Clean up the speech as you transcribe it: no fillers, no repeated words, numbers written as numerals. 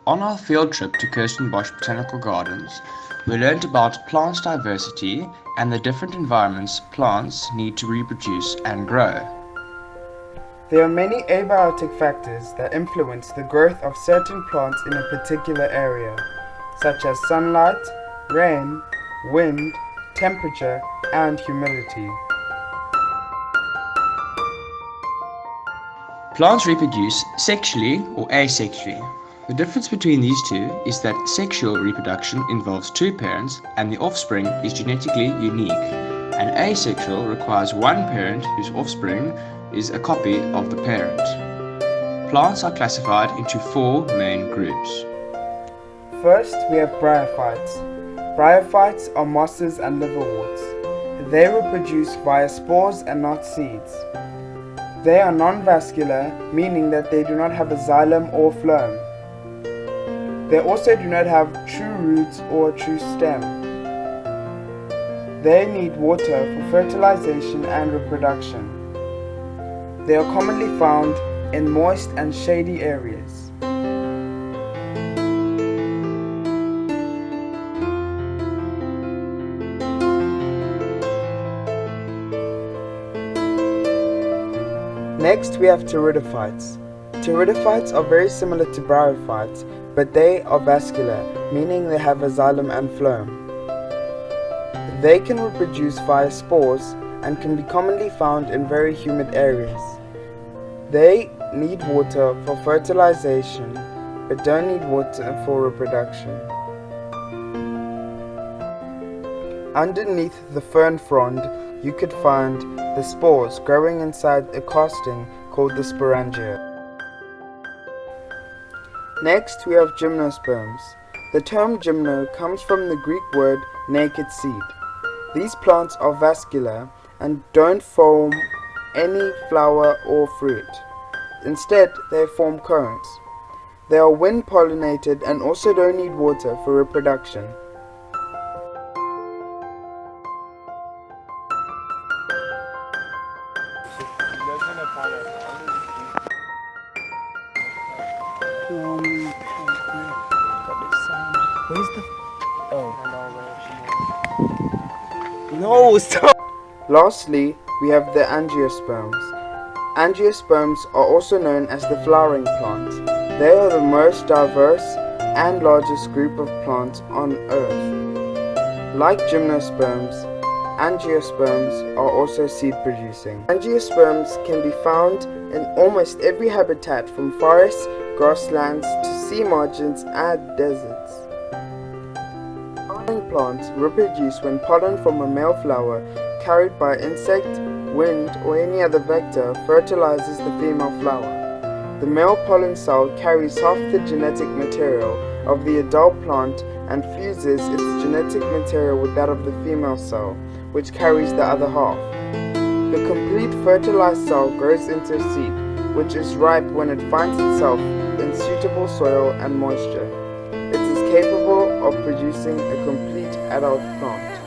On our field trip to Kirstenbosch Botanical Gardens, we learned about plant diversity and the different environments plants need to reproduce and grow. There are many abiotic factors that influence the growth of certain plants in a particular area, such as sunlight, rain, wind, temperature, and humidity. Plants reproduce sexually or asexually. The difference between these two is that sexual reproduction involves two parents and the offspring is genetically unique, and asexual requires one parent whose offspring is a copy of the parent. Plants are classified into four main groups. First, we have bryophytes. Bryophytes are mosses and liverworts. They reproduce via spores and not seeds. They are non-vascular, meaning that they do not have a xylem or phloem. They also do not have true roots or a true stem. They need water for fertilization and reproduction. They are commonly found in moist and shady areas. Next, we have pteridophytes. Pteridophytes are very similar to bryophytes, but they are vascular, meaning they have a xylem and phloem. They can reproduce via spores and can be commonly found in very humid areas. They need water for fertilization, but don't need water for reproduction. Underneath the fern frond, you could find the spores growing inside a casting called the sporangia. Next, we have gymnosperms. The term gymno comes from the Greek word naked seed. These plants are vascular and don't form any flower or fruit. Instead, they form cones. They are wind pollinated and also don't need water for reproduction. Where's the... No, stop! Lastly, we have the angiosperms. Angiosperms are also known as the flowering plant. They are the most diverse and largest group of plants on Earth. Like gymnosperms, angiosperms are also seed producing. Angiosperms can be found in almost every habitat from forests, grasslands to sea margins and deserts. Flowering plants reproduce when pollen from a male flower carried by insect, wind or any other vector fertilizes the female flower. The male pollen cell carries half the genetic material of the adult plant and fuses its genetic material with that of the female cell, which carries the other half. The complete fertilized cell grows into a seed, which is ripe when it finds itself in suitable soil and moisture. It is capable of producing a complete adult plant.